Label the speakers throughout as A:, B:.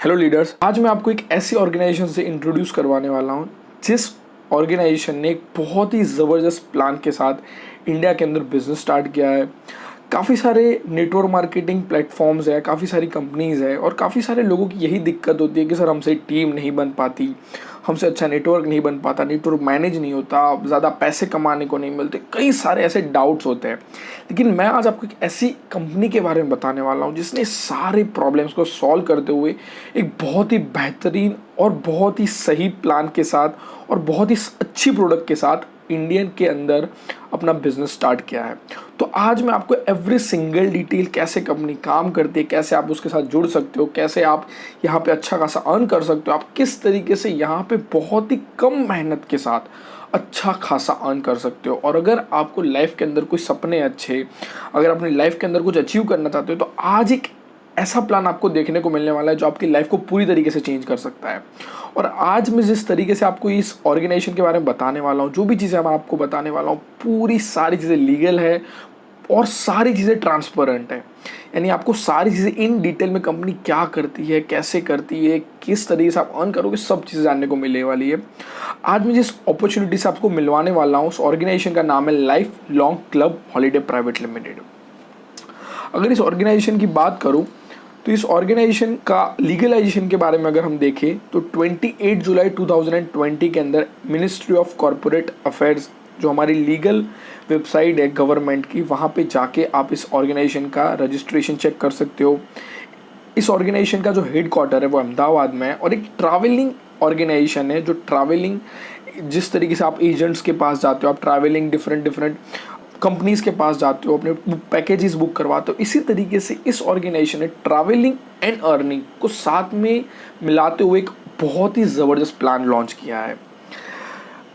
A: Hello leaders, आज मैं आपको एक ऐसी ऑर्गेनाइजेशन से इंट्रोड्यूस करवाने वाला हूँ जिस ऑर्गेनाइजेशन ने एक बहुत ही ज़बरदस्त प्लान के साथ इंडिया के अंदर बिजनेस स्टार्ट किया है। काफ़ी सारे नेटवर्क मार्केटिंग प्लेटफॉर्म्स है, काफ़ी सारी कंपनीज़ है और काफ़ी सारे लोगों की यही दिक्कत होती है कि सर हमसे टीम नहीं बन पाती, हमसे अच्छा नेटवर्क नहीं बन पाता, नेटवर्क मैनेज नहीं होता, ज़्यादा पैसे कमाने को नहीं मिलते, कई सारे ऐसे डाउट्स होते हैं। लेकिन मैं आज आपको एक ऐसी कंपनी के बारे में बताने वाला हूँ जिसने सारे प्रॉब्लम्स को सॉल्व करते हुए एक बहुत ही बेहतरीन और बहुत ही सही प्लान के साथ और बहुत ही अच्छी प्रोडक्ट के साथ इंडियन के अंदर अपना बिजनेस स्टार्ट किया है। तो आज मैं आपको एवरी सिंगल डिटेल, कैसे कंपनी काम करती है, कैसे आप उसके साथ जुड़ सकते हो, कैसे आप यहाँ पे अच्छा खासा अर्न कर सकते हो, आप किस तरीके से यहाँ पे बहुत ही कम मेहनत के साथ अच्छा खासा अर्न कर सकते हो। और अगर आपको लाइफ के अंदर कोई सपने अच्छे, अगर अपनी लाइफ के अंदर कुछ अचीव करना चाहते हो तो आज एक ऐसा प्लान आपको देखने को मिलने वाला है जो आपकी लाइफ को पूरी तरीके से चेंज कर सकता है। और आज मैं जिस तरीके से आपको इस ऑर्गेनाइजेशन के बारे में बताने वाला हूँ, जो भी चीज़ें मैं आपको बताने वाला हूँ, पूरी सारी चीज़ें लीगल है और सारी चीज़ें ट्रांसपेरेंट है। यानी आपको सारी चीज़ें इन डिटेल में कंपनी क्या करती है, कैसे करती है, किस तरीके से आप अर्न करोगे, सब चीज़ें जानने को मिलने वाली है। आज मैं जिस अपॉर्चुनिटी से आपको मिलवाने वाला हूँ उस ऑर्गेनाइजेशन का नाम है life long club holiday private limited. अगर इस ऑर्गेनाइजेशन की बात करूँ तो इस ऑर्गेनाइजेशन का लीगलाइजेशन के बारे में अगर हम देखें तो 28 जुलाई 2020 के अंदर मिनिस्ट्री ऑफ कॉरपोरेट अफेयर्स, जो हमारी लीगल वेबसाइट है गवर्नमेंट की, वहाँ पे जाके आप इस ऑर्गेनाइजेशन का रजिस्ट्रेशन चेक कर सकते हो। इस ऑर्गेनाइजेशन का जो हेड क्वार्टर है वो अहमदाबाद में है और एक ट्रैवलिंग ऑर्गेनाइजेशन है जो ट्रैवलिंग, जिस तरीके से आप एजेंट्स के पास जाते हो, आप ट्रैवलिंग डिफरेंट कंपनीज़ के पास जाते हो, अपने पैकेजेस बुक करवाते हो, इसी तरीके से इस ऑर्गेनाइजेशन ने ट्रैवलिंग एंड अर्निंग को साथ में मिलाते हुए एक बहुत ही ज़बरदस्त प्लान लॉन्च किया है।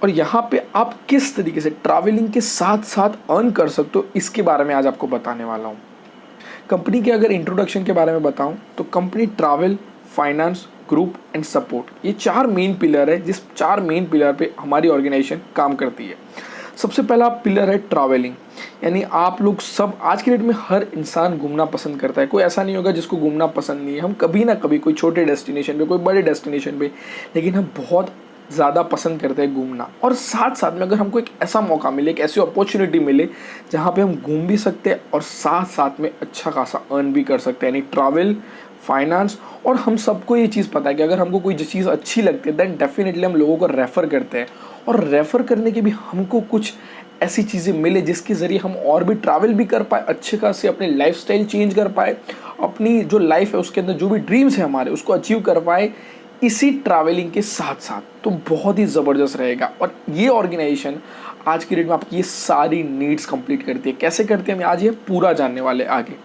A: और यहाँ पे आप किस तरीके से ट्रैवलिंग के साथ साथ अर्न कर सकते हो, इसके बारे में आज आपको बताने वाला हूँ। कंपनी के अगर इंट्रोडक्शन के बारे में बताऊँ तो company travel, finance, group and support, ये 4 मेन पिलर है, जिस 4 मेन पिलर पे हमारी ऑर्गेनाइजेशन काम करती है। सबसे पहला पिलर है ट्रैवलिंग, यानी आप लोग सब आज के डेट में हर इंसान घूमना पसंद करता है। कोई ऐसा नहीं होगा जिसको घूमना पसंद नहीं है। हम कभी ना कभी कोई छोटे डेस्टिनेशन पे, कोई बड़े डेस्टिनेशन पे, लेकिन हम बहुत ज़्यादा पसंद करते हैं घूमना। और साथ साथ में अगर हमको एक ऐसा मौका मिले, एक ऐसी अपॉर्चुनिटी मिले जहाँ पे हम घूम भी सकते हैं और साथ साथ में अच्छा खासा अर्न भी कर सकते हैं, यानी ट्रैवल, फाइनेंस। और हम सबको ये चीज़ पता है कि अगर हमको कोई चीज़ अच्छी लगती है दैन डेफिनेटली हम लोगों को रेफ़र करते हैं, और रेफ़र करने के भी हमको कुछ ऐसी चीज़ें मिले जिसके ज़रिए हम और भी ट्रैवल भी कर पाए, अच्छे खासे अपने लाइफस्टाइल चेंज कर पाए, अपनी जो लाइफ है उसके अंदर जो भी ड्रीम्स है हमारे उसको अचीव कर पाए इसी ट्रैवलिंग के साथ साथ। तो बहुत ही ज़बरदस्त रहेगा। और ये ऑर्गेनाइजेशन आज की डेट में आपकी ये सारी नीड्स कंप्लीट करती है। कैसे करती है, हम आज ये पूरा जानने वाले आगे।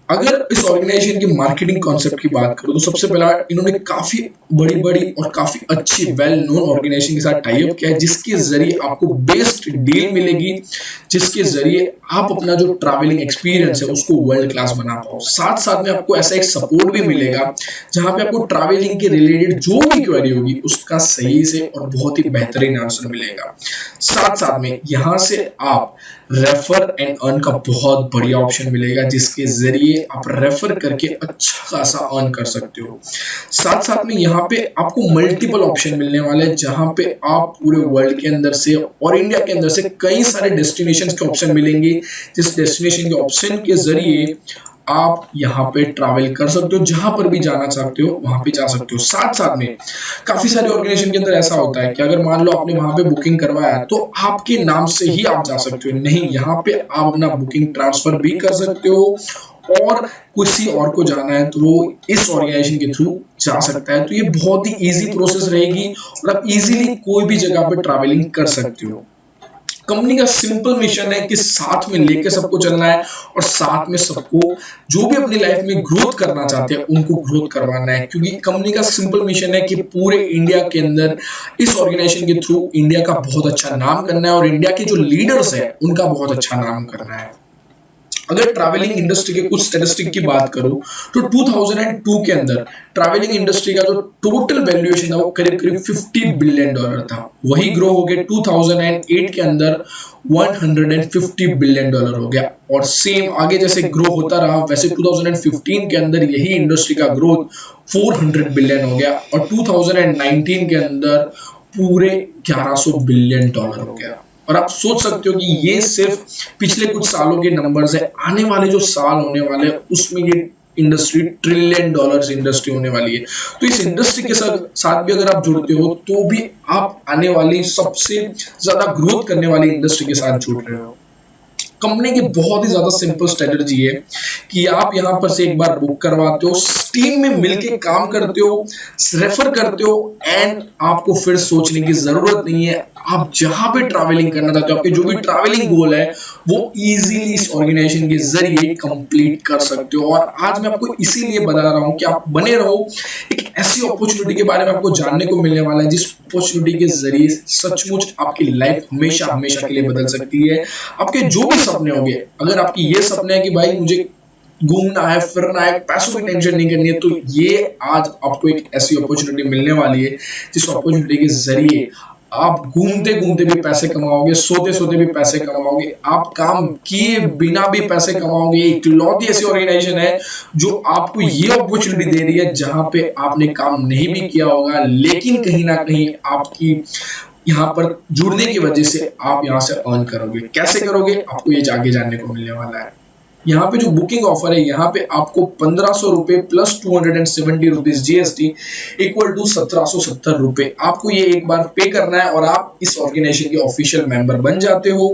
B: अगर इस ऑर्गेनाइजेशन की मार्केटिंग कॉन्सेप्ट की बात करूं तो सबसे पहला इन्होंने काफी बड़ी और काफी अच्छी वेल नोन ऑर्गेनाइजेशन के साथ टाई अप किया है, जिसके जरिए आपको बेस्ट डील मिलेगी, जिसके जरिए आप अपना जो ट्रैवलिंग एक्सपीरियंस है उसको वर्ल्ड क्लास बना पाओ। साथ साथ में आपको ऐसा एक सपोर्ट भी मिलेगा जहां पे आपको ट्रैवलिंग के रिलेटेड जो भी क्वेरी होगी उसका सही से और बहुत ही बेहतरीन आंसर मिलेगा। साथ साथ में यहाँ से आप रेफर एंड अर्न का बहुत बढ़िया ऑप्शन मिलेगा, जिसके जरिए आप रेफर करके अच्छा खासा अर्न कर सकते हो। साथ साथ में यहाँ पे आपको मल्टीपल ऑप्शन मिलने वाले हैं, जहां पे आप पूरे वर्ल्ड के अंदर से और इंडिया के अंदर से कई सारे डेस्टिनेशन के ऑप्शन मिलेंगे, जिस डेस्टिनेशन के ऑप्शन के जरिए आप यहाँ पे ट्रैवल कर सकते हो, जहां पर भी जाना चाहते हो वहां पे जा सकते हो। साथ साथ में काफी सारे ऑर्गेनाइजेशन के अंदर ऐसा होता है कि अगर मान लो आपने वहां पे बुकिंग करवाया तो आपके नाम से ही आप जा सकते हो, नहीं, यहाँ पे आप अपना बुकिंग ट्रांसफर भी कर सकते हो और किसी और को जाना है तो वो इस ऑर्गेनाइजेशन के थ्रू जा सकता है। तो ये बहुत ही इजी प्रोसेस रहेगी और आप इजीली कोई भी जगह पे ट्रैवलिंग कर सकते हो। कंपनी का सिंपल मिशन है कि साथ में लेके सबको चलना है और साथ में सबको जो भी अपनी लाइफ में ग्रोथ करना चाहते हैं उनको ग्रोथ करवाना है, क्योंकि कंपनी का सिंपल मिशन है कि पूरे इंडिया के अंदर इस ऑर्गेनाइजेशन के थ्रू इंडिया का बहुत अच्छा नाम करना है और इंडिया के जो लीडर्स हैं उनका बहुत अच्छा नाम करना है। अगर ट्रैवलिंग इंडस्ट्री के कुछ स्टैटिस्टिक की बात करूं तो 2002 के अंदर ट्रैवलिंग इंडस्ट्री का जो टोटल वैल्यूएशन था वो करीब करीब $50 बिलियन था। वही ग्रो हो गया 2008 के अंदर $150 बिलियन हो गया, और सेम आगे जैसे ग्रो होता रहा वैसे 2015 के अंदर यही इंडस्ट्री का ग्रोथ 400 बिलियन हो गया, और 2019 के अंदर पूरे $1100 बिलियन हो गया। और आप सोच सकते हो कि ये सिर्फ पिछले कुछ सालों के नंबर्स है, आने वाले जो साल होने वाले उसमें ये इंडस्ट्री $1 ट्रिलियन इंडस्ट्री होने वाली है। तो इस इंडस्ट्री के साथ भी अगर आप जुड़ते हो तो भी आप आने वाली सबसे ज्यादा ग्रोथ करने वाली इंडस्ट्री के साथ जुड़ रहे हो। कंपनी की बहुत ही ज्यादा सिंपल स्ट्रेटजी है कि आप यहां पर से एक बार बुक करवाते हो, टीम में मिलके काम करते हो, रेफर करते हो, एंड आपको फिर सोचने की जरूरत नहीं है। आप जहां पे ट्रैवलिंग करना चाहते हो, आपके जो भी ट्रैवलिंग गोल है वो इजीली इस ऑर्गेनाइजेशन के जरिए कंप्लीट कर सकते हो। और आज मैं आपको इसीलिए बता रहा हूं कि आप बने रहो, एक ऐसी अपॉर्चुनिटी के बारे में आपको जानने को मिलने वाला है जिस अपॉर्चुनिटी के जरिए सचमुच आपकी लाइफ हमेशा हमेशा के लिए बदल सकती है। आपके जो भी सपने होंगे, अगर आपकी ये सपने हैं कि भाई मुझे घूमना है, फिरना है, पैसों की टेंशन नहीं करनी है, तो ये आज आपको एक ऐसी अपॉर्चुनिटी मिलने वाली है जिस अपॉर्चुनिटी के जरिए आप घूमते घूमते भी पैसे कमाओगे, सोते सोते भी पैसे कमाओगे, आप काम किए बिना भी पैसे कमाओगे। इकलौती ऐसी ऑर्गेनाइजेशन है जो आपको ये अपॉर्चुनिटी दे रही है जहां पे आपने काम नहीं भी किया होगा, लेकिन कहीं ना कहीं आपकी यहाँ पर जुड़ने की वजह से आप यहाँ से अर्न करोगे। कैसे करोगे आपको ये आगे जानने को मिलने वाला है। यहाँ पे जो बुकिंग ऑफर है, यहाँ पे आपको ₹1500 प्लस ₹270 जीएसटी इक्वल टू ₹1770 आपको ये एक बार पे करना है और आप इस ऑर्गेनाइजेशन के ऑफिशियल मेंबर बन जाते हो।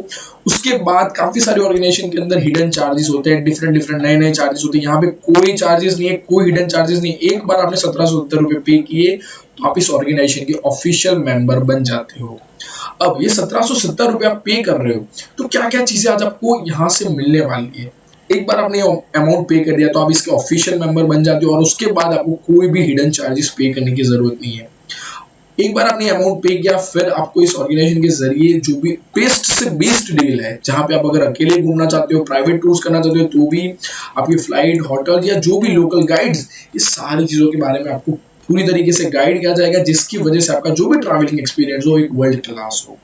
B: उसके बाद काफी सारे ऑर्गेनाइजेशन के अंदर हिडन चार्जेस होते हैं, डिफरेंट नए नए चार्जेस होते हैं। यहाँ पे कोई चार्जेस नहीं है, कोई हिडन चार्जेस नहीं। एक बार आपने ₹1770 पे किए तो आप इस ऑर्गेनाइजेशन के ऑफिशियल मेंबर बन जाते हो। अब ये ₹1770 आप पे कर रहे हो तो क्या क्या चीजें आज आपको यहाँ से मिलने वाली है। एक बार आपने अमाउंट पे कर दिया तो आप इसके ऑफिशियल मेंबर बन जाते हो और उसके बाद आपको कोई भी हिडन चार्जेस पे करने की जरूरत नहीं है। एक बार आपने अमाउंट पे किया, फिर आपको इस ऑर्गेनाइजेशन के जरिए जो भी बेस्ट से बेस्ट डील है, जहां पे आप अगर अकेले घूमना चाहते हो, प्राइवेट टूर्स करना चाहते हो, तो भी आपकी फ्लाइट, होटल या जो भी लोकल गाइड्स, ये सारी चीजों के बारे में आपको पूरी तरीके से गाइड किया जाएगा, जिसकी वजह से आपका जो भी ट्रैवलिंग एक्सपीरियंस हो एक वर्ल्ड क्लास हो।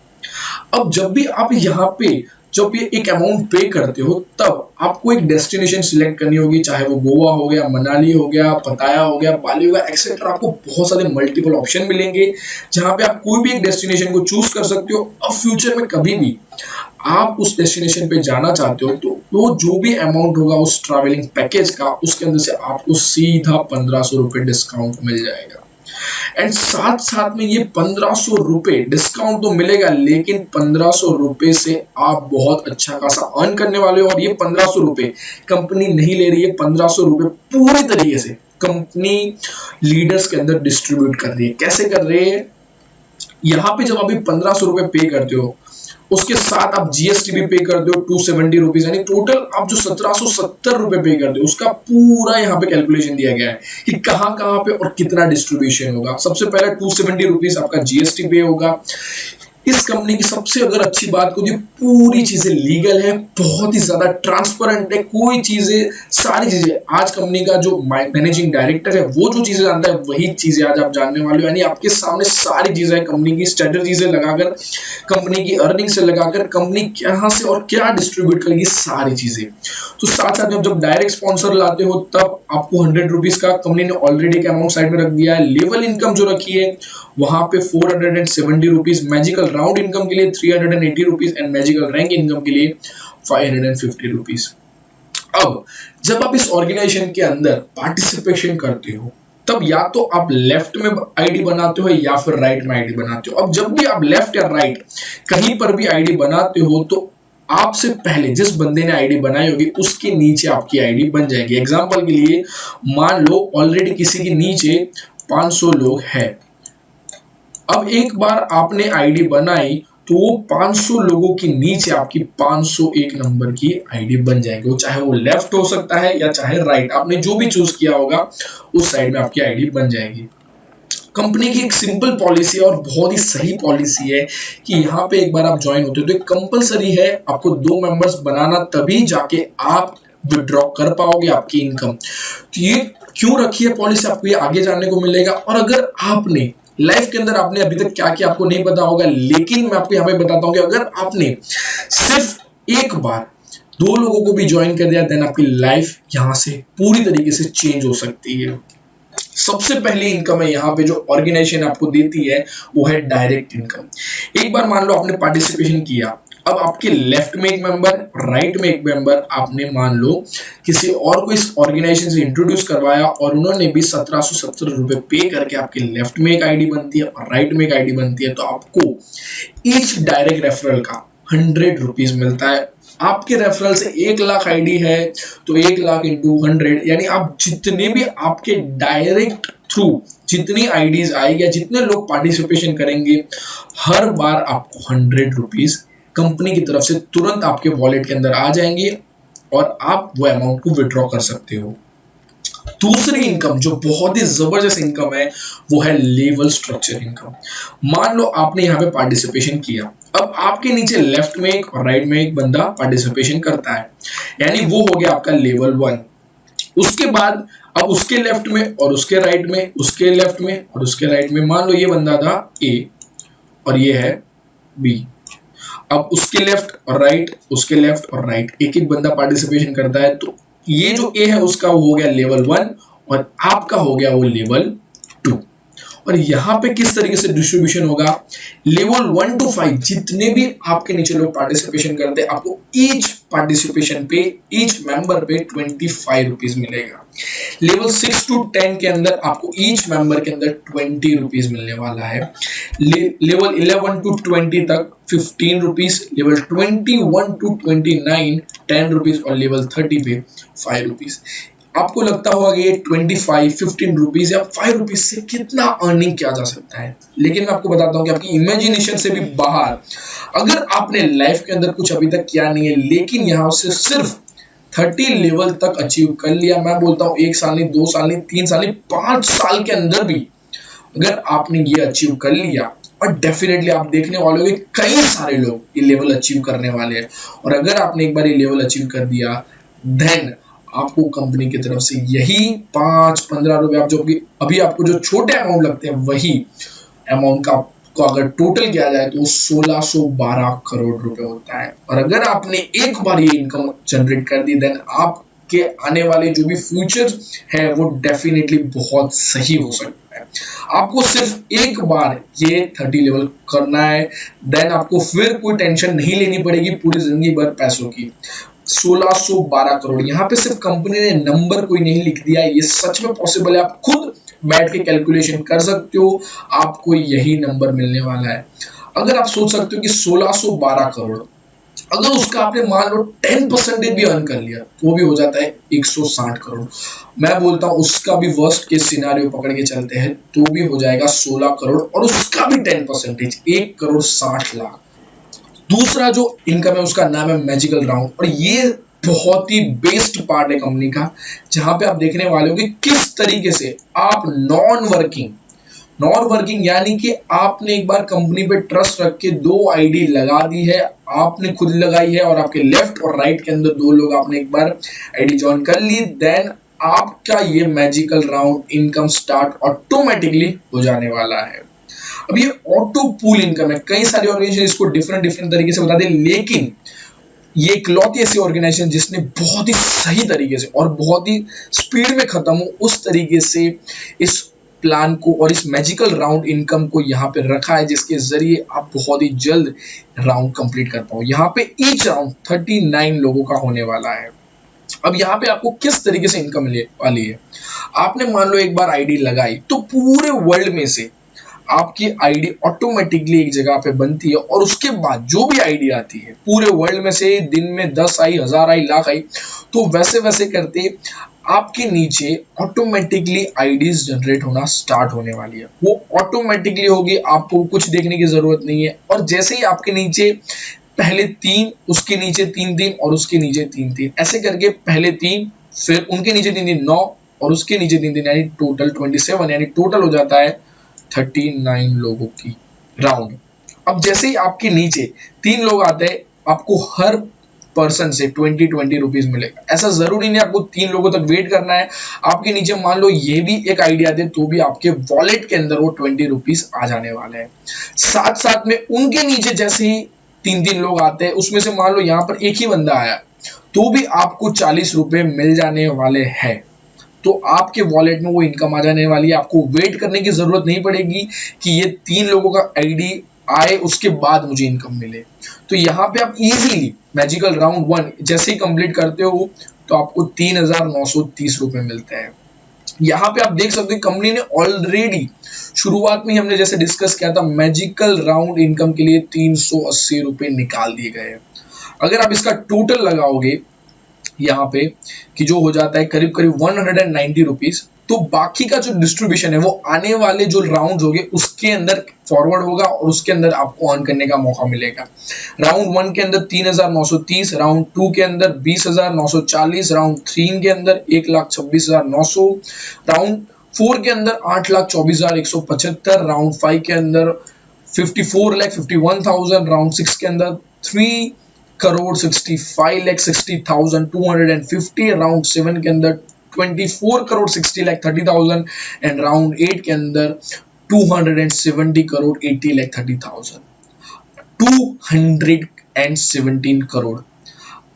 B: अब जब भी आप यहाँ पे जब ये एक अमाउंट पे करते हो तब आपको एक डेस्टिनेशन सिलेक्ट करनी होगी, चाहे वो गोवा हो गया, मनाली हो गया, पताया हो गया, बाली हो गया, एक्सेट्रा। आपको बहुत सारे मल्टीपल ऑप्शन मिलेंगे जहां पे आप कोई भी एक डेस्टिनेशन को चूज कर सकते हो। अब फ्यूचर में कभी भी आप उस डेस्टिनेशन पे जाना चाहते हो तो वो जो भी अमाउंट होगा उस ट्रैवलिंग पैकेज का, उसके अंदर से आपको सीधा ₹1500 डिस्काउंट मिल जाएगा। एंड साथ साथ में ये ₹1500 डिस्काउंट तो मिलेगा, लेकिन ₹1500 से आप बहुत अच्छा खासा अर्न करने वाले हो। और ये ₹1500 कंपनी नहीं ले रही है, ₹1500 पूरे तरीके से कंपनी लीडर्स के अंदर डिस्ट्रीब्यूट कर रही है। कैसे कर रही है, यहाँ पे जब आप ₹1500 पे करते हो उसके साथ आप जीएसटी भी पे करते हो ₹270, यानी टोटल आप जो ₹1770 पे करते हो उसका पूरा यहाँ पे कैलकुलेशन दिया गया है कि कहाँ कहाँ पे और कितना डिस्ट्रीब्यूशन होगा। सबसे पहले ₹270 आपका जीएसटी पे होगा। इस कंपनी की सबसे अगर अच्छी बात को, पूरी चीजें लीगल है, बहुत ही ज्यादा ट्रांसपेरेंट है, कोई चीजें सारी चीजें आज कंपनी का जो मैनेजिंग डायरेक्टर है वो जो चीजें जानता है वही चीजें आज आप जानने वाले हो। यानी आपके सामने सारी चीजें कंपनी की स्ट्रेटजी से लगाकर, कंपनी की अर्निंग से लगाकर, कंपनी कहां से और क्या डिस्ट्रीब्यूट करेगी, सारी चीजें। तो साथ साथ में जब डायरेक्ट स्पॉन्सर लाते हो तब आपको ₹100 का कंपनी ने ऑलरेडी का अमाउंट साइड में रख दिया है। लेवल इनकम जो रखी है वहां पे ₹470, मैजिकल राउंड इनकम के लिए ₹380 एंड मैजिकल रैंक इनकम के लिए ₹550। अब जब आप इस ऑर्गेनाइजेशन के अंदर पार्टिसिपेशन करते हो तब या तो आप लेफ्ट में आईडी बनाते हो या फिर राइट में आईडी बनाते हो। अब जब भी आप लेफ्ट या राइट कहीं पर भी आईडी बनाते हो तो आपसे पहले जिस बंदे ने आईडी बनाई होगी उसके नीचे आपकी आईडी बन जाएगी। एग्जांपल के लिए मान लो ऑलरेडी किसी के नीचे 500 लोग हैं। अब एक बार आपने आईडी बनाई तो 500 लोगों के नीचे आपकी 501 नंबर की आईडी बन जाएगी। वो चाहे वो लेफ्ट हो सकता है या चाहे राइट, आपने जो भी चूज किया होगा उस साइड में आपकी आईडी बन जाएगी। कंपनी की एक सिंपल पॉलिसी है और बहुत ही सही पॉलिसी है कि यहाँ पे एक बार आप ज्वाइन होते हो तो कंपलसरी है आपको 2 मेंबर्स बनाना, तभी जाके आप विड्रॉ कर पाओगे आपकी इनकम। तो ये क्यों रखी है पॉलिसी, आपको ये आगे जानने को मिलेगा। और अगर आपने लाइफ के अंदर आपने अभी तक क्या किया आपको नहीं पता होगा, लेकिन मैं आपको यहाँ पे बताता हूँ कि अगर आपने सिर्फ एक बार 2 लोगों को भी ज्वाइन कर दिया, देन आपकी लाइफ यहां से पूरी तरीके से चेंज हो सकती है। सबसे पहली इनकम है यहाँ पे जो ऑर्गेनाइजेशन आपको देती है वो है डायरेक्ट इनकम। एक बार मान लो आपने पार्टिसिपेशन किया, अब आपके लेफ्ट में एक मेंबर, राइट में एक मेंबर, आपने मान लो किसी और को इस ऑर्गेनाइजेशन से इंट्रोड्यूस करवाया और उन्होंने भी 1770 रुपए पे करके आपके लेफ्ट में एक आईडी बनती है और राइट में एक आईडी बनती है, तो आपको ईच डायरेक्ट रेफरल का 100 रुपीज मिलता है। आपके रेफरल से 1 लाख आईडी है तो 1 लाख इंटू 100, यानी आप जितने भी आपके डायरेक्ट थ्रू जितनी आईडीज आएगी या जितने लोग पार्टिसिपेशन करेंगे, हर बार आपको 100 रुपीज कंपनी की तरफ से तुरंत आपके वॉलेट के अंदर आ जाएंगे और आप वो अमाउंट को विड्रॉ कर सकते हो। दूसरी इनकम जो बहुत ही जबरदस्त इनकम है वो है लेवल स्ट्रक्चर इनकम। मान लो आपने यहाँ पे पार्टिसिपेशन किया, अब आपके नीचे लेफ्ट में एक और राइट में एक बंदा पार्टिसिपेशन करता है, यानी वो हो गया आपका लेवल 1। उसके बाद अब उसके लेफ्ट में और उसके राइट में, उसके लेफ्ट में और उसके राइट में, मान लो ये बंदा था ए और ये है बी। अब उसके लेफ्ट और राइट, उसके लेफ्ट और राइट, एक एक बंदा पार्टिसिपेशन करता है, तो ये जो ए है उसका वो हो गया लेवल 1 और आपका हो गया वो लेवल 2। और यहां पे किस तरीके से डिस्ट्रीब्यूशन होगा, लेवल 1 to 5 जितने भी आपके नीचे लोग पार्टिसिपेशन करते हैं, आपको ईच पार्टिसिपेशन पे, ईच मेंबर पे 25 रुपीज मिलेगा। लेवल 6 to 10 के अंदर आपको ईच मेंबर के अंदर 20 रुपीज मिलने वाला है। लेवल 11 to 20 तक 15 रुपीज, लेवल 21 to 29 10 रुपीज और लेवल 30 पे 5 रुपीज। आपको लगता होगा कि ये 25, 15 रुपीज या 5 रुपीज से कितना अर्निंग किया जा सकता है, लेकिन मैं आपको बताता हूँ कि आपकी इमेजिनेशन से भी बाहर, अगर आपने लाइफ के अंदर कुछ अभी तक किया नहीं है लेकिन यहाँ से सिर्फ 30 लेवल तक अचीव कर लिया, मैं बोलता हूँ 1 साल नहीं, 2 साल नहीं, 3 साल नहीं, 5 साल के अंदर भी अगर आपने ये अचीव कर लिया, और डेफिनेटली आप देखने वाले हो कई सारे लोग ये लेवल अचीव करने वाले हैं। और अगर आपने एक बार ये लेवल अचीव कर दिया, देन आपको कंपनी की तरफ से यही 5-15 रुपए, आप जो अभी आपको जो छोटे अमाउंट लगते हैं वही अमाउंट का को अगर टोटल किया जाए तो 1612 करोड़ रुपए होता है। और अगर आपने एक बार ये इनकम जनरेट कर दी, देन आपके आने वाले जो भी फ्यूचर है वो डेफिनेटली बहुत सही हो सकता है। आपको सिर्फ एक बार ये 30 लेवल करना है, देन आपको फिर कोई टेंशन नहीं लेनी पड़ेगी पूरी जिंदगी भर पैसों की। 1612 करोड़, यहाँ पे सिर्फ कंपनी ने नंबर कोई नहीं लिख दिया, ये सच में पॉसिबल है। आप खुद बैठ के कैलकुलेशन कर सकते हो, आपको यही नंबर मिलने वाला है। अगर आप सोच सकते हो कि 1612 करोड़, अगर उसका आपने मान लो 10% भी अर्न कर लिया तो वो भी हो जाता है 160 करोड़। मैं बोलता हूं उसका भी वर्स्ट केस सिनेरियो पकड़ के चलते हैं तो भी हो जाएगा 16 करोड़ और उसका भी 10%, 1,60,00,000। दूसरा जो इनकम है उसका नाम है मैजिकल राउंड, और ये बहुत ही बेस्ट पार्ट है कंपनी का, जहां पे आप देखने वाले हो कि किस तरीके से आप नॉन वर्किंग यानी कि आपने एक बार कंपनी पे ट्रस्ट रख के 2 आईडी लगा दी है, आपने खुद लगाई है और आपके लेफ्ट और राइट के अंदर 2 लोग आपने एक बार आईडी ज्वाइन कर ली, देन आपका ये magical round income start automatically हो जाने वाला है। अब ये ऑटो पूल इनकम है, कई सारे ऑर्गेनाइजेशन इसको डिफरेंट तरीके से बताते हैं, लेकिन ये इकलौती ऐसी ऑर्गेनाइजेशन जिसने बहुत ही सही तरीके से और बहुत ही स्पीड में खत्म हो उस तरीके से इस प्लान को और इस मैजिकल राउंड इनकम को यहाँ पे रखा है, जिसके जरिए आप बहुत ही जल्द राउंड कंप्लीट कर पाओ। यहाँ पे ईच राउंड 39 लोगों का होने वाला है। अब यहाँ पे आपको किस तरीके से इनकम मिलने वाली है, आपने मान लो एक बार आईडी लगाई तो पूरे वर्ल्ड में से आपकी आईडी ऑटोमेटिकली एक जगह पे बनती है, और उसके बाद जो भी आईडी आती है पूरे वर्ल्ड में से, दिन में 10 आई, 1000 आई, लाख आई, तो वैसे वैसे करते आपके नीचे ऑटोमेटिकली आईडीज जनरेट होना स्टार्ट होने वाली है। वो ऑटोमेटिकली होगी, आपको कुछ देखने की जरूरत नहीं है। और जैसे ही आपके नीचे पहले 3, उसके नीचे 3 और उसके नीचे 3, ऐसे करके पहले 3, फिर उनके नीचे 3, 9 और उसके नीचे 3, यानी टोटल 27, यानी टोटल हो जाता है 39 लोगों की राउंड। अब जैसे ही आपके नीचे 3 लोग आते हैं, आपको हर पर्सन से 20 रुपीज मिलेगा। ऐसा जरूरी नहीं आपको 3 लोगों तक वेट करना है। आपके नीचे मान लो ये भी एक आइडिया दे तो भी आपके वॉलेट के अंदर वो 20 रुपीज आ जाने वाले हैं। साथ साथ में उनके नीचे जैसे ही 3 लोग आते हैं, उसमें से मान लो यहाँ पर एक ही बंदा आया तो भी आपको 40 रुपए मिल जाने वाले हैं। तो आपके वॉलेट में वो इनकम आ जाने वाली है। आपको वेट करने की जरूरत नहीं पड़ेगी कि ये 3 लोगों का आईडी आए उसके बाद मुझे इनकम मिले। तो यहाँ पे आप इजीली मैजिकल राउंड 1 जैसे ही कंप्लीट करते हो तो आपको 3,930 रुपए मिलते हैं। यहाँ पे आप देख सकते हो कंपनी ने ऑलरेडी शुरुआत में हमने जैसे डिस्कस किया था, मैजिकल राउंड इनकम के लिए 380 रुपए निकाल दिए गए हैं। अगर आप इसका टोटल लगाओगे यहाँ पे कि जो हो जाता है करीब करीब 190 रुपीज, तो बाकी का जो डिस्ट्रीब्यूशन है वो आने वाले जो राउंड होंगे उसके अंदर फॉरवर्ड होगा और उसके अंदर आपको अर्न करने का मौका मिलेगा। राउंड 1 के अंदर 3,930, राउंड 2 के अंदर 20,940, राउंड 3 के अंदर 1,26,900, राउंड 4 के अंदर 8,24,175, राउंड 5 के अंदर 54,51,000, राउंड 6 के अंदर 3,65,60,250, राउंड 7 के अंदर 24,60,30,000 एंड राउंड 8 के अंदर 270,80,30,000। 217 करोड़।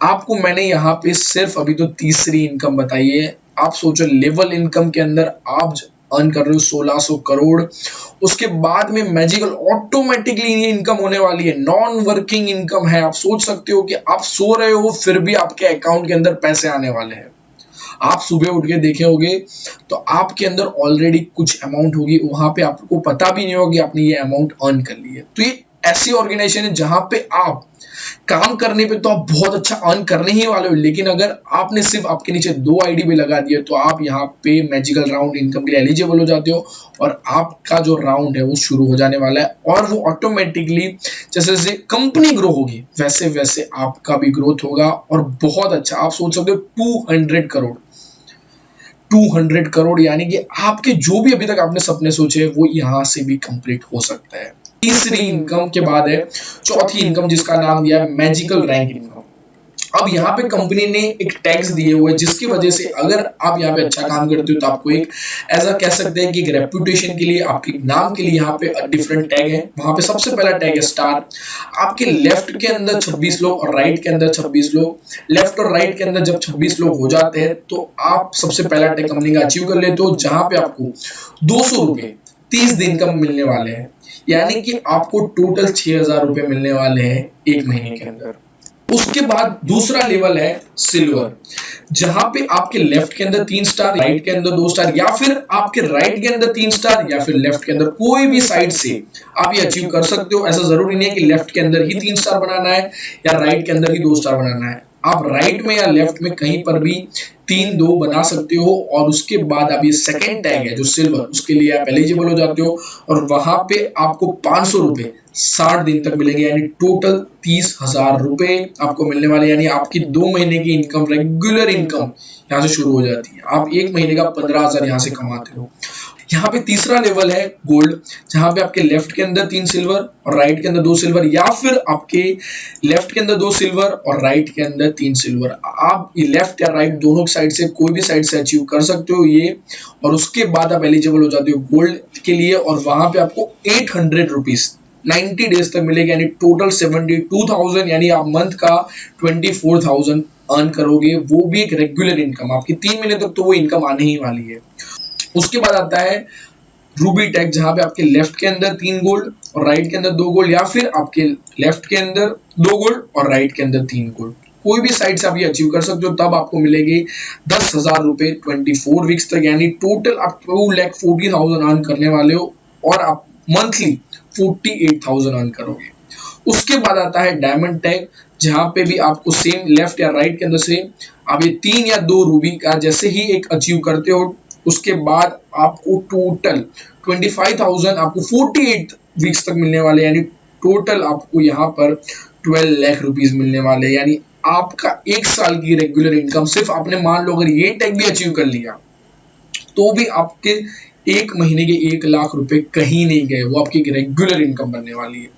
B: आपको मैंने यहाँ पे सिर्फ अभी तो तीसरी इनकम बताई है। आप सोचो लेवल इनकम के अंदर आप अर्न कर रहे हो 1600 करोड़। उसके बाद में मैजिकल ऑटोमेटिकली ये इनकम होने वाली है, नॉन वर्किंग इनकम है। आप सोच सकते हो कि आप सो रहे हो फिर भी आपके अकाउंट के अंदर पैसे आने वाले हैं। आप सुबह उठ के देखे होगे तो आपके अंदर ऑलरेडी कुछ अमाउंट होगी, वहां पे आपको पता भी नहीं होगा कि आपने ये अमाउंट अर्न कर ली है। तो ये ऐसी ऑर्गेनाइजेशन है जहां पे आप काम करने पे तो आप बहुत अच्छा अर्न करने ही वाले हो, लेकिन अगर आपने सिर्फ आपके नीचे 2 आईडी भी लगा दिए तो आप यहाँ पे मैजिकल राउंड इनकम के लिए एलिजिबल हो जाते हो और आपका जो राउंड है वो शुरू हो जाने वाला है। और वो ऑटोमेटिकली जैसे जैसे कंपनी ग्रो होगी वैसे वैसे आपका भी ग्रोथ होगा और बहुत अच्छा। आप सोच सकते हो 200 करोड़ यानी कि आपके जो भी अभी तक आपने सपने सोचे वो यहां से भी कंप्लीट हो सकता है। तीसरी इनकम के बाद है चौथी इनकम जिसका नाम दिया है मैजिकल रैंक इनकम। अब यहाँ पे कंपनी ने एक टैक्स दिए हुए जिसकी वजह से अगर आप यहाँ पे अच्छा काम करते हो तो आपको एक ऐसा कह सकते हैं कि एक रेपुटेशन के लिए, आपके नाम के लिए यहाँ पे डिफरेंट टैग है। वहां पे सबसे पहला टैग है स्टार। आपके लेफ्ट के अंदर 26 लोग और राइट के अंदर 26 लोग, लेफ्ट और राइट के अंदर जब 26 लोग हो जाते हैं तो आप सबसे पहला टैग कंपनी का अचीव कर लेते हो, जहां पे आपको 200 रुपए 30 दिन का मिलने वाले हैं। यानी कि आपको टोटल 6,000 रुपए मिलने वाले हैं 1 महीने के अंदर। उसके बाद दूसरा लेवल है सिल्वर, जहां पे आपके लेफ्ट के अंदर 3 स्टार, राइट के अंदर 2 स्टार, या फिर आपके राइट के अंदर 3 स्टार या फिर लेफ्ट के अंदर कोई भी साइड से आप ये अचीव कर सकते हो। ऐसा जरूरी नहीं है कि लेफ्ट के अंदर ही 3 स्टार बनाना है या राइट के अंदर ही 2 स्टार बनाना है। आप राइट में या लेफ्ट में कहीं पर भी 3-2 बना सकते हो और उसके बाद आप ये सेकेंड टैग है जो सिल्वर, उसके लिए आप एलिजिबल हो जाते हो और वहां पे आपको 500 रुपए 60 दिन तक मिलेंगे, यानी टोटल 30,000 रुपए आपको मिलने वाले। यानी आपकी 2 महीने की इनकम, रेगुलर इनकम यहाँ से शुरू हो जाती है। आप 1 महीने का 15,000 यहाँ से कमाते हो। यहाँ पे तीसरा लेवल है गोल्ड, जहां पे आपके लेफ्ट के अंदर 3 सिल्वर और राइट के अंदर 2 सिल्वर, या फिर आपके लेफ्ट के अंदर 2 सिल्वर और राइट के अंदर 3 सिल्वर। आप ये लेफ्ट या राइट दोनों साइड से कोई भी साइड से अचीव कर सकते हो ये, और उसके बाद आप एलिजिबल हो जाते हो गोल्ड के लिए और वहां पे आपको 800 रुपीज 90 डेज तक मिलेगा, यानी टोटल 72,000, यानी आप मंथ का 24,000 अर्न करोगे। वो भी एक रेगुलर इनकम, आपकी 3 महीने तक तो वो इनकम आने ही वाली है। उसके बाद आता है रूबी टैग, जहां पे आपके लेफ्ट के अंदर 3 गोल्ड और राइट के अंदर 2 गोल्ड, या फिर आपके लेफ्ट के अंदर 2 गोल्ड और राइट के अंदर 3 गोल्ड। कोई भी साइड से आप ये अचीव कर सकते हो। तब आपको मिलेंगे 10,000 रुपए 24 वीक्स तक, यानी टोटल आप 2,40,000 अर्न करने वाले हो और आप मंथली 48,000 अर्न करोगे। उसके बाद आता है डायमंड टैग, जहां पे भी आपको सेम लेफ्ट या राइट के अंदर से आप ये 3 या 2 रूबी का जैसे ही एक अचीव करते हो, उसके बाद आपको टोटल 25,000 आपको 48 वीक्स तक मिलने वाले, यानी टोटल आपको यहाँ पर 12 लाख रुपीज मिलने वाले। यानी आपका 1 साल की रेगुलर इनकम, सिर्फ आपने मान लो अगर ये टैग भी अचीव कर लिया तो भी आपके एक महीने के 1 लाख रुपए कहीं नहीं गए, वो आपकी रेगुलर इनकम बनने वाली है।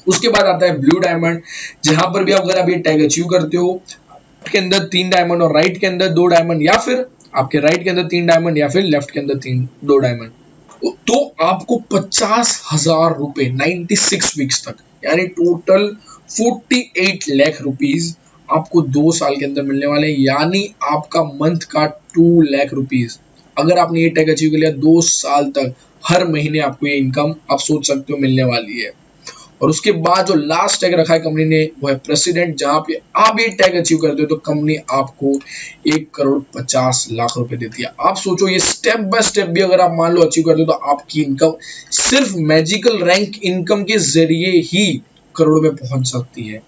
B: उसके बाद आता है ब्लू डायमंड, जहां पर भी अगर आप ये टैग अचीव करते हो, के अंदर 3 डायमंड और राइट के अंदर 2 डायमंड, या फिर आपके राइट के अंदर 3 डायमंड या फिर लेफ्ट के अंदर 2 डायमंड, तो आपको 50,000 रुपए 96 वीक्स तक, यानी टोटल 48 लाख रुपीज आपको 2 साल के अंदर मिलने वाले हैं। यानी आपका मंथ का 2 लाख रुपीज, अगर आपने ये टैग अचीव कर लिया 2 साल तक, हर महीने आपको ये इनकम आप सोच सकते हो मिलने वाली है। और उसके बाद जो लास्ट टैग रखा है कंपनी ने वो है प्रेसिडेंट, जहां पे आप ये टैग अचीव करते हो तो कंपनी आपको 1,50,00,000 रुपए देती है। आप सोचो ये स्टेप बाय स्टेप भी अगर आप मान लो अचीव करते हो तो आपकी इनकम सिर्फ मैजिकल रैंक इनकम के जरिए ही करोड़ में पहुंच सकती है।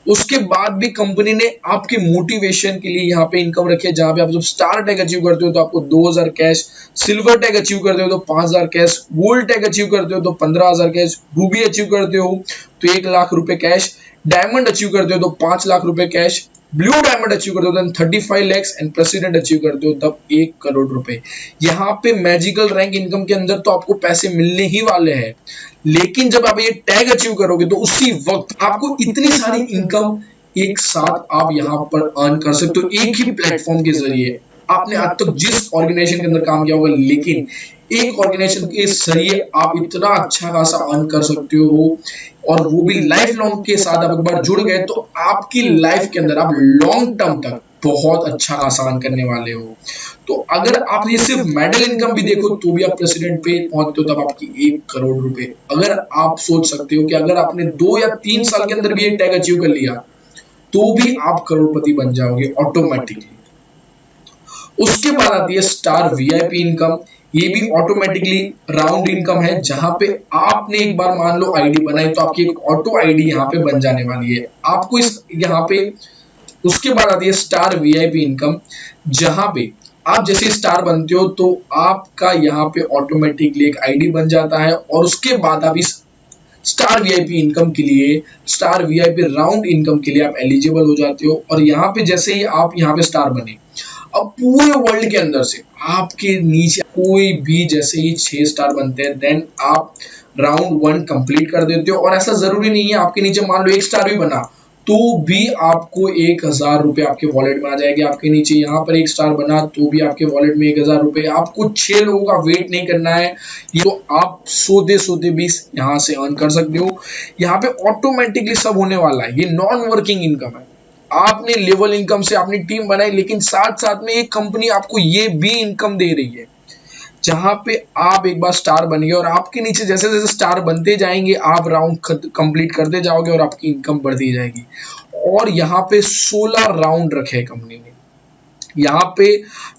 B: उसके बाद भी कंपनी ने आपके मोटिवेशन के लिए यहाँ पे इनकम रखी है, जहां पे आप जब स्टार टैग अचीव करते हो तो आपको 2,000 कैश, सिल्वर टैग अचीव करते हो तो 5,000 कैश, गोल्ड टैग अचीव करते हो तो 15,000 कैश, रूबी अचीव करते हो तो 1,00,000 रुपए कैश, डायमंड अचीव करते हो तो 5,00,000 रुपए कैश, ब्लू डायमंड अचीव करते हो तो 35 लाख एंड प्रेसिडेंट अचीव करते हो तब 1 करोड़ रुपए। यहाँ पे मैजिकल रैंक इनकम के अंदर तो आपको पैसे मिलने ही वाले हैं, लेकिन जब आप ये टैग अचीव करोगे तो उसी वक्त आपको इतनी सारी इनकम एक साथ आप यहाँ पर अर्न कर सकते हो, एक ही प्लेटफॉर्म के जरिए। आपने आज तक जिस ऑर्गेनाइजेशन के अंदर काम किया होगा, लेकिन एक ऑर्गेनाइजेशन के जरिए आप इतना अच्छा खासा अर्न कर सकते हो, और वो भी लाइफ लॉन्ग के साथ। आप एक बार जुड़ गए तो आपकी लाइफ के अंदर आप लॉन्ग टर्म तक बहुत अच्छा खासा अर्न करने वाले हो। तो अगर आप ये सिर्फ मेडल इनकम भी देखो तो भी आप प्रेसिडेंट पे पहुंचते हो तब आपकी 1 करोड़ रुपए। अगर आप सोच सकते हो कि अगर आपने 2 या 3 साल के अंदर भी एक टैग अचीव कर लिया तो भी आप करोड़पति बन जाओगे ऑटोमेटिकली। उसके बाद आती है स्टार वीआईपी इनकम। ये भी ऑटोमेटिकली राउंड इनकम है, जहां पे आपने एक बार मान लो आईडी बनाई तो आपकी एक ऑटो आईडी यहाँ पे बन जाने वाली है आपको इस यहाँ पे। उसके बाद आती है स्टार वीआईपी इनकम, जहां पे आप जैसे स्टार बनते हो तो आपका यहाँ पे ऑटोमेटिकली एक आईडी बन जाता है, और उसके बाद आप इस स्टार वीआईपी इनकम के लिए, स्टार वीआईपी राउंड इनकम के लिए आप एलिजिबल हो जाते हो। और यहाँ पे जैसे ही आप यहाँ पे स्टार बने, अब पूरे वर्ल्ड के अंदर से आपके नीचे कोई भी जैसे ही 6 स्टार बनते हैं, देन आप राउंड 1 कंप्लीट कर देते हो। और ऐसा जरूरी नहीं है आपके नीचे मान लो 1 स्टार भी बना तो भी आपको 1,000 रुपए आपके वॉलेट में आ जाएंगे। आपके नीचे यहाँ पर 1 स्टार बना तो भी आपके वॉलेट में 1,000 रुपए। आपको 6 लोगों का वेट नहीं करना है, ये तो आप सोते सोते भी यहाँ से अर्न कर सकते हो। यहाँ पे ऑटोमेटिकली सब होने वाला है, ये नॉन वर्किंग इनकम है। आपने लेवल इनकम से अपनी टीम बनाई, लेकिन साथ साथ में एक कंपनी आपको ये भी इनकम दे रही है, जहां पे आप एक बार स्टार बन गए और आपके नीचे जैसे जैसे स्टार बनते जाएंगे आप राउंड कंप्लीट करते जाओगे और आपकी इनकम बढ़ती जाएगी। और यहाँ पे 16 राउंड रखे हैं कंपनी ने। यहाँ पे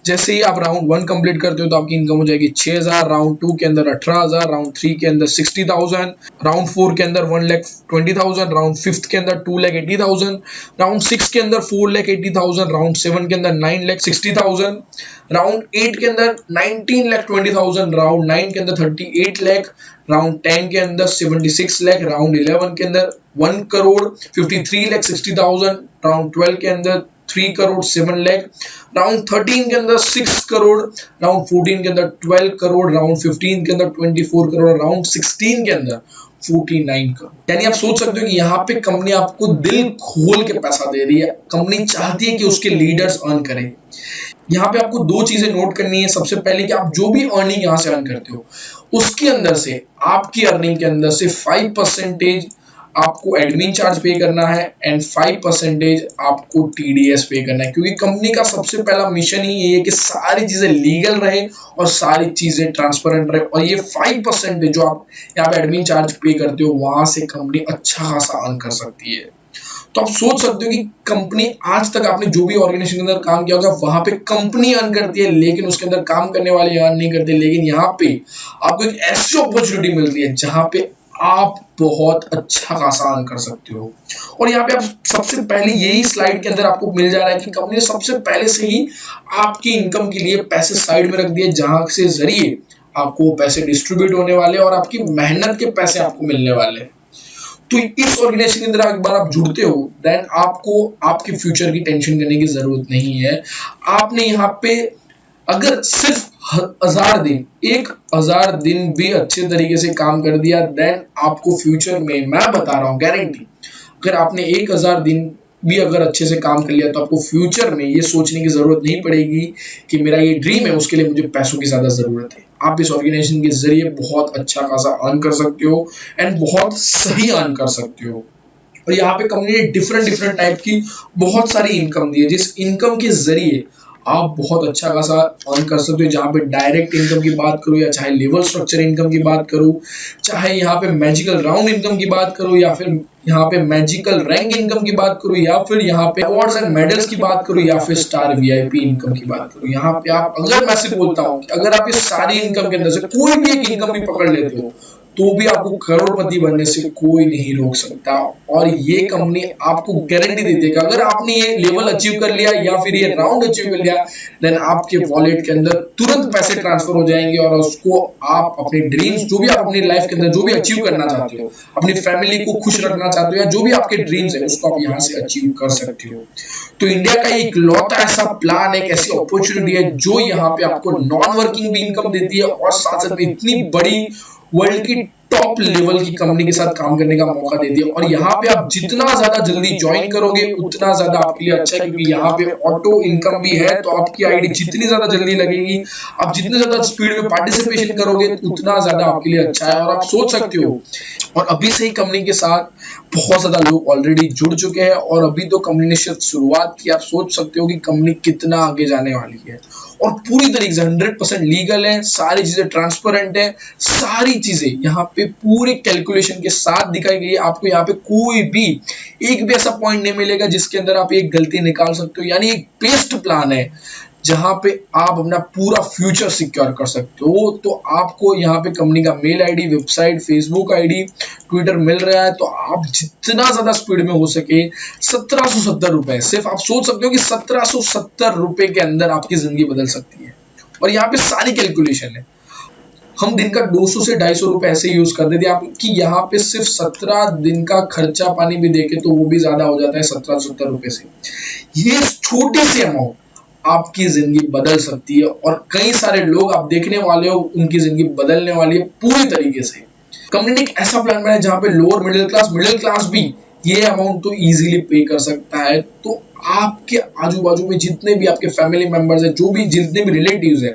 B: जैसे ही आप राउंड 1 कंप्लीट करते हो तो आपकी इनकम हो जाएगी 6,000, राउंड 2 के अंदर 18,000, राउंड 3 के अंदर 60,000, राउंड 4 के अंदर 1,20,000, राउंड 5 के अंदर 2,80,000, राउंड 6 के अंदर 4,80,000, राउंड 7 के अंदर 9,60,000, राउंड 8 के अंदर 19,20,000, राउंड 9 के अंदर 38 लाख, राउंड 10 के अंदर 76 लाख, राउंड 11 के अंदर 1 करोड़ 53,60,000, राउंड 12 के अंदर 3 करोड़ 7 लाख, राउंड 13 के अंदर 6 करोड़, राउंड 14 के अंदर 12 करोड़, राउंड 15 के अंदर 24 करोड़, राउंड 16 के अंदर 49 करोड़। यानी आप सोच सकते हो कि यहाँ पे कंपनी आपको दिल खोल के पैसा दे रही है। कंपनी चाहती है कि उसके लीडर्स अर्न करें। यहाँ पे आपको 2 चीजें नोट करनी है। सबसे पहले कि आप जो भी अर्निंग यहाँ से अर्न करते हो उसके अंदर से, आपकी अर्निंग के अंदर से 5% आपको एडमिन चार्ज पे करना है एंड 5% आपको टीडीएस पे करना है, क्योंकि कंपनी का सबसे पहला मिशन ही ये है कि सारी चीजें लीगल रहे और सारी चीजें ट्रांसपेरेंट रहे। और ये 5% जो आप यहाँ पे एडमिन चार्ज पे करते हो वहां से कंपनी अच्छा खासा अर्न कर सकती है। तो आप सोच सकते हो कि कंपनी आज तक आपने जो भी ऑर्गेनाइजेशन के अंदर काम किया होगा वहां पे कंपनी अर्न करती है, लेकिन उसके अंदर काम करने वाले अर्न नहीं करते। लेकिन यहाँ पे आपको एक ऐसी अपॉर्चुनिटी मिल रही है जहां पे आप बहुत अच्छा खासा अर्न कर सकते हो। और यहाँ पे आप सबसे पहले यही स्लाइड के अंदर आपको मिल जा रहा है कि कंपनी ने सबसे पहले से ही आपकी इनकम के लिए पैसे साइड में रख दिए, जहां से जरिए आपको पैसे डिस्ट्रीब्यूट होने वाले और आपकी मेहनत के पैसे आपको मिलने वाले हैं। तो इस ऑर्गेनाइजेशन के अंदर एक बार आप जुड़ते हो देन आपको आपके फ्यूचर की टेंशन करने की जरूरत नहीं है। आपने यहाँ पे अगर सिर्फ 1000 दिन, 1000 दिन भी अच्छे तरीके से काम कर दिया, देन आपको फ्यूचर में, मैं बता रहा हूँ गारंटी, अगर आपने 1000 दिन भी अगर अच्छे से काम कर लिया तो आपको फ्यूचर में ये सोचने की जरूरत नहीं पड़ेगी कि मेरा ये ड्रीम है, उसके लिए मुझे पैसों की ज्यादा जरूरत है। आप इस ऑर्गेनाइजेशन के जरिए बहुत अच्छा खासा अर्न कर सकते हो एंड बहुत सही अर्न कर सकते हो। और यहाँ पे कंपनी ने डिफरेंट टाइप की बहुत सारी इनकम दी है, जिस इनकम के जरिए आप बहुत अच्छा खासा अर्न कर सकते हो। जहाँ पे डायरेक्ट इनकम की बात करूँ या चाहे लेवल स्ट्रक्चर इनकम की बात करूँ, चाहे यहाँ पे मैजिकल राउंड इनकम की बात करूँ, या फिर यहाँ पे मैजिकल रैंक इनकम की बात करूँ, या फिर यहाँ पे अवार्ड्स एंड मेडल्स की बात करूँ, या फिर स्टार वीआईपी इनकम की बात करूँ। यहाँ पे आप, अगर मैं सिर्फ बोलता हूँ कि अगर आप इस सारी इनकम के अंदर से कोई भी एक इनकम भी पकड़ लेते हो तो भी आपको करोड़पति बनने से कोई नहीं रोक सकता। और ये कंपनी आपको गारंटी देती है कि अगर आपने ये लेवल अचीव कर लिया या फिर ये राउंड अचीव कर लिया, देन आपके वॉलेट के अंदर तुरंत पैसे ट्रांसफर हो जाएंगे और उसको आप अपने ड्रीम्स, जो भी आप अपनी लाइफ के अंदर जो भी अचीव करना चाहते हो, अपनी फैमिली को खुश रखना चाहते हो, या जो भी आपके ड्रीम्स है उसको आप यहाँ से अचीव कर सकते हो। तो इंडिया का एक लौता ऐसा प्लान, एक ऐसी अपॉर्चुनिटी है जो यहाँ पे आपको नॉन वर्किंग भी इनकम देती है और साथ साथ इतनी बड़ी वर्ल्ड की टॉप लेवल की कंपनी के साथ काम करने का मौका देती है। और यहाँ पे आप जितना ज्यादा जल्दी ज्वाइन करोगे उतना ज्यादा आपके लिए अच्छा है, क्योंकि यहाँ पे ऑटो इनकम भी है। तो आपकी आईडी जितनी ज्यादा जल्दी लगेगी, आप जितने ज्यादा स्पीड में पार्टिसिपेशन करोगे उतना ज्यादा आपके लिए अच्छा है। और आप सोच सकते हो, और अभी से ही कंपनी के साथ बहुत ज्यादा लोग ऑलरेडी जुड़ चुके हैं और अभी तो कंपनी ने सिर्फ शुरुआत की। आप सोच सकते हो कि कंपनी कितना आगे जाने वाली है और पूरी तरीके से 100% लीगल है, सारी चीजें ट्रांसपेरेंट है, सारी चीजें यहाँ पे पूरे कैलकुलेशन के साथ दिखाई गई है। आपको यहाँ पे कोई भी एक भी ऐसा पॉइंट नहीं मिलेगा जिसके अंदर आप एक गलती निकाल सकते हो। यानी एक बेस्ट प्लान है जहां पे आप अपना पूरा फ्यूचर सिक्योर कर सकते हो। तो आपको यहाँ पे कंपनी का mail ID, website, Facebook ID, Twitter मिल रहा है। तो आप जितना ज्यादा स्पीड में हो सके 1770 रुपए, सिर्फ आप सोच सकते हो कि 1770 रुपए के अंदर आपकी जिंदगी बदल सकती है। और यहाँ पे सारी कैलकुलेशन है। हम दिन का 200 से 250 रुपए ऐसे यूज कर देते हैं आपकी, यहाँ पे सिर्फ 17 दिन का खर्चा पानी भी देखे तो वो भी ज्यादा हो जाता है 1770 रुपए से। ये छोटी सी अमाउंट आपकी जिंदगी बदल सकती है और कई सारे लोग आप देखने वाले हो उनकी जिंदगी बदलने वाली है पूरी तरीके से। कंपनी ने एक ऐसा प्लान बनाया जहां पे लोअर मिडिल क्लास भी ये अमाउंट तो इजीली पे कर सकता है। तो आपके आजू बाजू में जितने भी आपके फैमिली मेंबर्स है, जो भी जितने भी रिलेटिव्स है,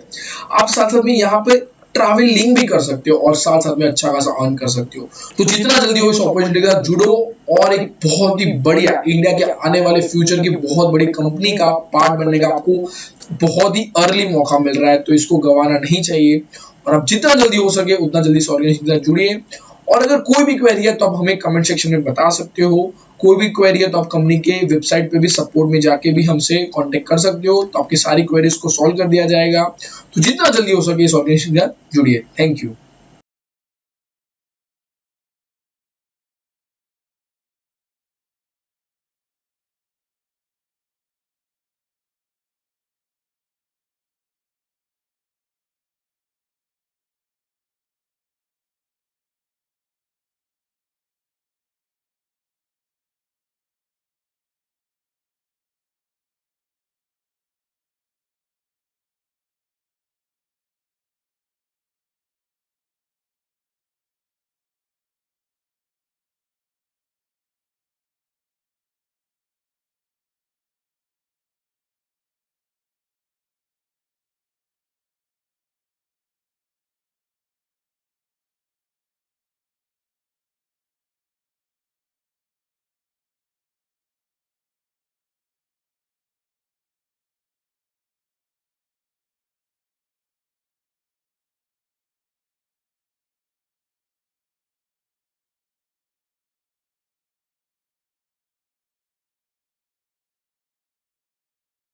B: आप साथ साथ में यहाँ पे ट्रैवलिंग भी कर सकते हो और साथ साथ में अच्छा खासा अर्न कर सकते हो। तो जितना जल्दी हो इस अपॉर्चुनिटी के साथ जुड़ो और एक बहुत ही बढ़िया इंडिया के आने वाले फ्यूचर की बहुत बड़ी कंपनी का पार्ट बनने का आपको बहुत ही अर्ली मौका मिल रहा है। तो इसको गंवाना नहीं चाहिए और आप जितना जल्दी हो सके उतना जल्दी इस ऑर्गेनाइजेशन के साथ जुड़िए। और अगर कोई भी क्वेरी है तो आप हमें कमेंट सेक्शन में बता सकते हो। कोई भी क्वेरी है तो आप कंपनी के वेबसाइट पे भी सपोर्ट में जाके भी हमसे कांटेक्ट कर सकते हो। तो आपकी सारी क्वेरीज को सॉल्व कर दिया जाएगा। तो जितना जल्दी हो सके इस ऑर्गेनाइजेशन के साथ जुड़िए। Thank you.